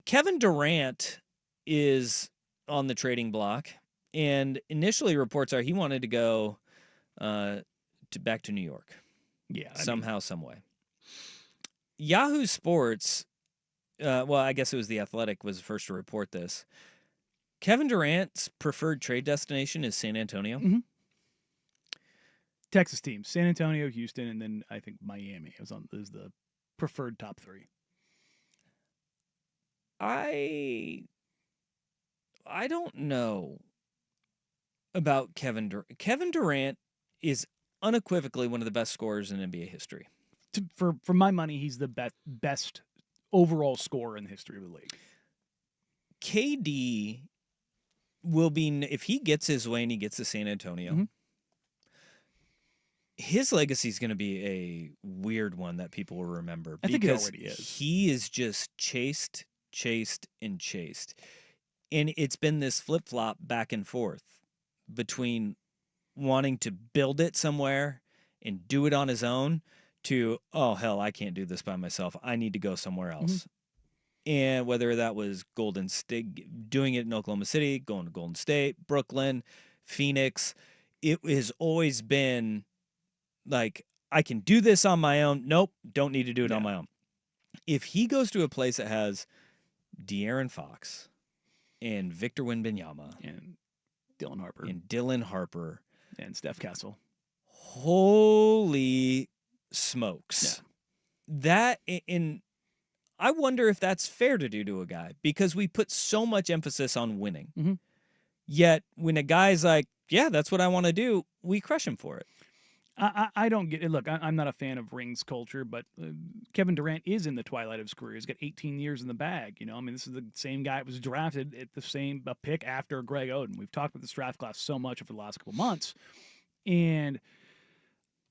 Kevin Durant is on the trading block, and initially reports are he wanted to go back to New York. Yeah, somehow, some way. Yahoo Sports, well, I guess it was The Athletic was the first to report this. Kevin Durant's preferred trade destination is San Antonio. Mm-hmm. Texas teams: San Antonio, Houston, and then I think Miami is the preferred top three. I don't know about Kevin Durant. Kevin Durant is unequivocally one of the best scorers in NBA history. For my money, he's the best overall scorer in the history of the league. KD will be, if he gets his way and he gets to San Antonio, mm-hmm. his legacy is going to be a weird one that people will remember. I think it already is. He is just chased, and chased. And it's been this flip-flop back and forth between wanting to build it somewhere and do it on his own to, oh, hell, I can't do this by myself. I need to go somewhere else. Mm-hmm. And whether that was Golden State, doing it in Oklahoma City, going to Golden State, Brooklyn, Phoenix, it has always been like, I can do this on my own. Nope, don't need to do it on my own. If he goes to a place that has De'Aaron Fox and Victor Wembanyama and Dylan Harper and Steph Castle, holy smokes. That in I wonder if that's fair to do to a guy, because we put so much emphasis on winning. Mm-hmm. Yet when a guy's like, yeah, that's what I want to do, we crush him for it. I don't get it. Look, I'm not a fan of rings culture, but Kevin Durant is in the twilight of his career. He's got 18 years in the bag. You know, I mean, this is the same guy that was drafted at the same pick after Greg Oden. We've talked about this draft class so much over the last couple months. And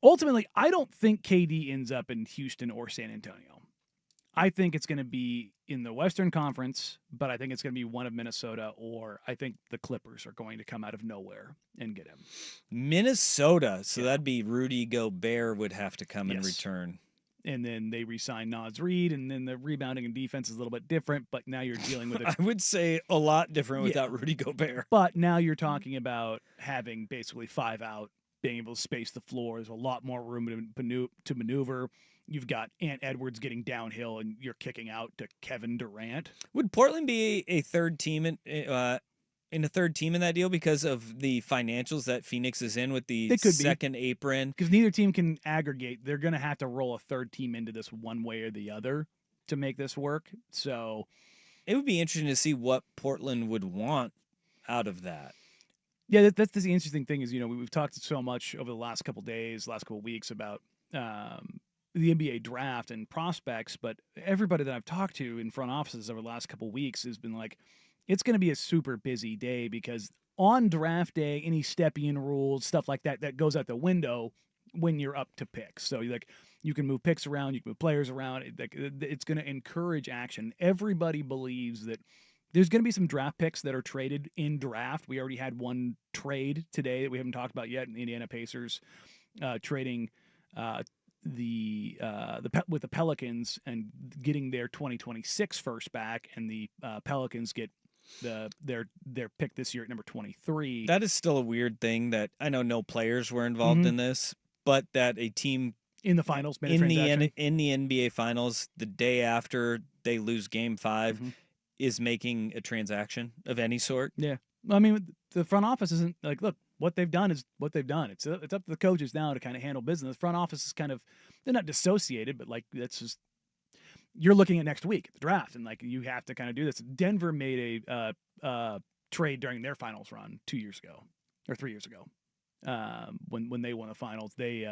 ultimately, I don't think KD ends up in Houston or San Antonio. I think it's going to be in the Western Conference, but I think it's going to be one of Minnesota, or I think the Clippers are going to come out of nowhere and get him. Minnesota. So that'd be Rudy Gobert would have to come in return. And then they re-sign Naz Reid, and then the rebounding and defense is a little bit different, but now you're dealing with I would say a lot different without Rudy Gobert. But now you're talking about having basically 5 out, being able to space the floor. There's a lot more room to maneuver. You've got Ant Edwards getting downhill, and you're kicking out to Kevin Durant. Would Portland be a third team in a third team in that deal because of the financials that Phoenix is in with the second apron? Because neither team can aggregate. They're going to have to roll a third team into this one way or the other to make this work. So it would be interesting to see what Portland would want out of that. Yeah, that's the interesting thing is, you know, we've talked so much over the last couple days, last couple weeks about the NBA draft and prospects, but everybody that I've talked to in front offices over the last couple weeks has been like, it's going to be a super busy day, because on draft day, any step-in rules, stuff like that goes out the window when you're up to picks. So you can move picks around, you can move players around. It's going to encourage action. Everybody believes that there's going to be some draft picks that are traded in draft. We already had one trade today that we haven't talked about yet, in Indiana Pacers trading with the Pelicans and getting their 2026 first back, and the Pelicans get their pick this year at number 23. That is still a weird thing that I know no players were involved in this, but that a team in the finals made in the NBA finals the day after they lose Game 5 is making a transaction of any sort. Yeah, I mean, the front office isn't like, look, what they've done is what they've done. It's up to the coaches now to kind of handle business. The front office is kind of, they're not dissociated, but like, that's just, you're looking at next week at the draft, and like, you have to kind of do this. Denver made a trade during their finals run 2 years ago or 3 years ago, when they won the finals. They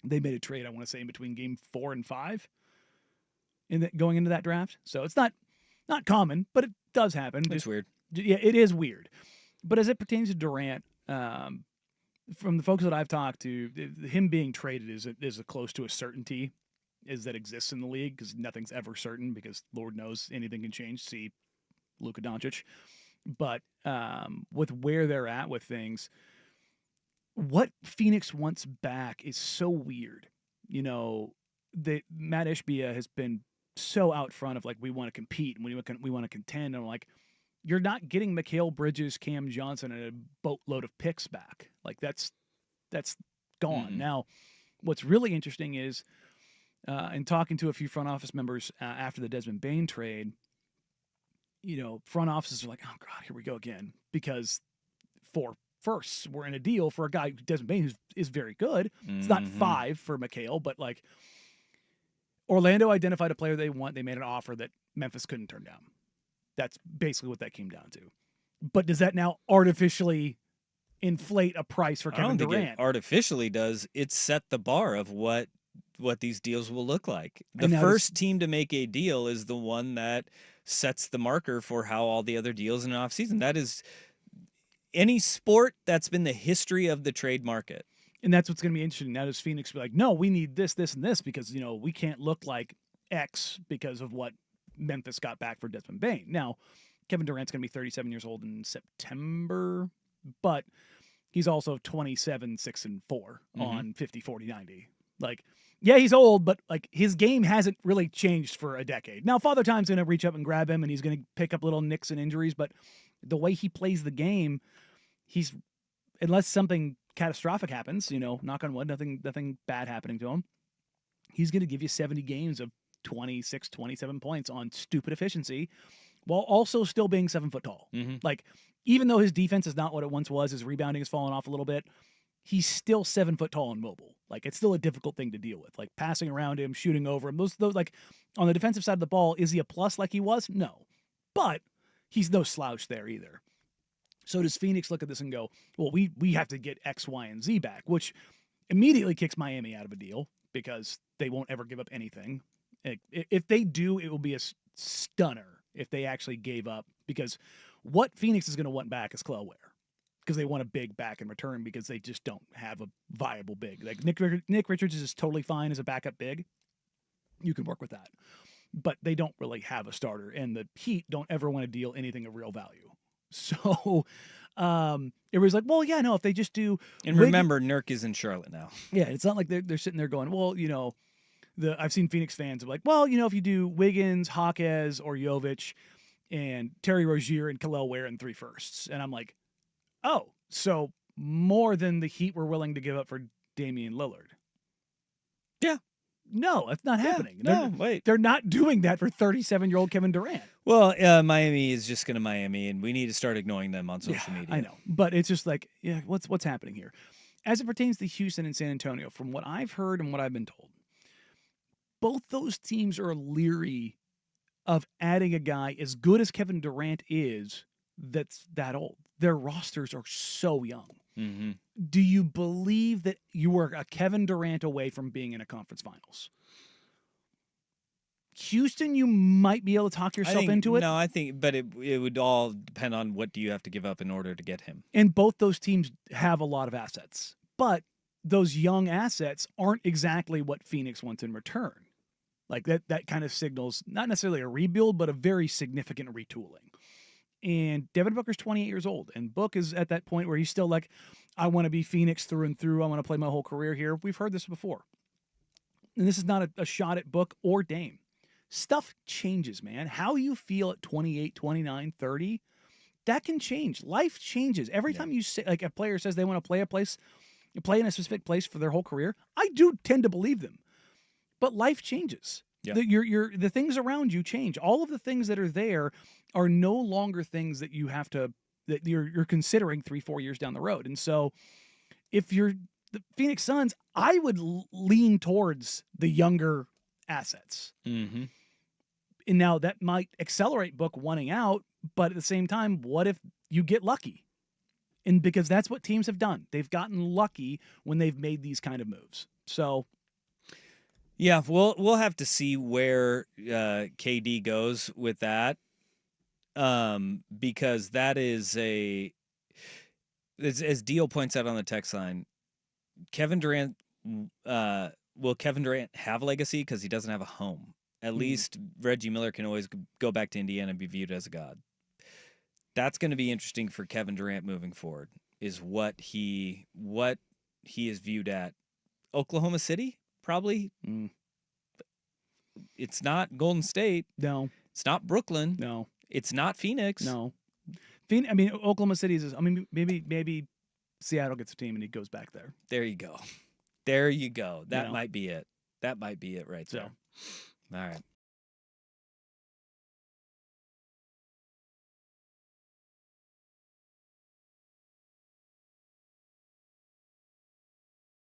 made a trade, I want to say, in between Game 4 and 5 going into that draft. So it's not common, but it does happen. It's weird. Yeah, it is weird. But as it pertains to Durant, from the folks that I've talked to, him being traded is close to a certainty that exists in the league, because nothing's ever certain, because Lord knows anything can change. See Luka Doncic. But with where they're at with things, what Phoenix wants back is so weird. You know, Matt Ishbia has been so out front of like we want to compete and we want to contend. And I'm like, you're not getting Mikal Bridges, Cam Johnson, and a boatload of picks back. Like that's gone. Mm-mm. Now, what's really interesting is, in talking to a few front office members after the Desmond Bain trade, front offices are like, oh God, here we go again, because 4 firsts were in a deal for a guy, Desmond Bain, who is very good. It's not 5 for Mikal, but like Orlando identified a player they want. They made an offer that Memphis couldn't turn down. That's basically what that came down to. But does that now artificially inflate a price for Kevin Durant? I don't think it artificially does. It set the bar of what these deals will look like. The first team to make a deal is the one that sets the marker for how all the other deals in an offseason. That is any sport, that's been the history of the trade market. And that's what's going to be interesting. Now does Phoenix be like, no, we need this, this, and this because, we can't look like X because of what Memphis got back for Desmond Bain. Now, Kevin Durant's going to be 37 years old in September, but he's also 27, 6, and 4 on 50, 40, 90. Like, yeah, he's old, but like his game hasn't really changed for a decade. Now, Father Time's going to reach up and grab him, and he's going to pick up little nicks and injuries, but the way he plays the game, unless something catastrophic happens, knock on wood, nothing bad happening to him, he's going to give you 70 games of 26, 27 points on stupid efficiency while also still being 7 foot tall. Like, even though his defense is not what it once was, his rebounding has fallen off a little bit, he's still 7 foot tall and mobile. Like, it's still a difficult thing to deal with. Like, passing around him, shooting over him, those like, on the defensive side of the ball, is he a plus like he was? No. But he's no slouch there either. So does Phoenix look at this and go, well, we have to get X, Y, and Z back, which immediately kicks Miami out of a deal because they won't ever give up anything. If they do, it will be a stunner if they actually gave up, because what Phoenix is going to want back is Clay Ware, because they want a big back in return because they just don't have a viable big. Like Nick Richards is totally fine as a backup big. You can work with that. But they don't really have a starter, and the Heat don't ever want to deal anything of real value. So it was like, well, yeah, no, if they just do. And remember, Nurk is in Charlotte now. Yeah, it's not like they're sitting there going, well, I've seen Phoenix fans are like, well, if you do Wiggins, Hawkes, or Jovic, and Terry Rozier and Khalil Ware in 3 firsts. And I'm like, oh, so more than the Heat were willing to give up for Damian Lillard. Yeah. No, that's not happening. Wait. They're not doing that for 37-year-old Kevin Durant. Well, Miami is just going to Miami, and we need to start ignoring them on social media. I know. But it's just like, yeah, what's happening here? As it pertains to Houston and San Antonio, from what I've heard and what I've been told, both those teams are leery of adding a guy as good as Kevin Durant is that's that old. Their rosters are so young. Mm-hmm. Do you believe that you were a Kevin Durant away from being in a conference finals? Houston, you might be able to talk yourself into it. No, I think, but it would all depend on what do you have to give up in order to get him. And both those teams have a lot of assets, but those young assets aren't exactly what Phoenix wants in return. Like that kind of signals not necessarily a rebuild, but a very significant retooling. And Devin Booker's 28 years old, and Book is at that point where he's still like, I want to be Phoenix through and through. I want to play my whole career here. We've heard this before. And this is not a shot at Book or Dame. Stuff changes, man. How you feel at 28, 29, 30, that can change. Life changes. Every time you say, like, a player says they want to play in a specific place for their whole career, I do tend to believe them. But life changes. Yeah. The things around you change. All of the things that are there are no longer things that you're considering 3-4 years down the road. And so if you're the Phoenix Suns, I would lean towards the younger assets. Mm-hmm. And now that might accelerate Book wanting out, but at the same time, what if you get lucky? And because that's what teams have done. They've gotten lucky when they've made these kind of moves. So yeah, we'll have to see where KD goes with that, because that is as Deal points out on the text line, Kevin Durant. Will Kevin Durant have a legacy because he doesn't have a home? At least Reggie Miller can always go back to Indiana and be viewed as a god. That's going to be interesting for Kevin Durant moving forward. Is what he is viewed at Oklahoma City. Probably. It's not Golden State. No, It's not Brooklyn. no, It's not Phoenix. no. I mean, Oklahoma City is. I mean, maybe Seattle gets a team and he goes back there. There you go. There you go. That know? might be it. That might be it right So. there. All right.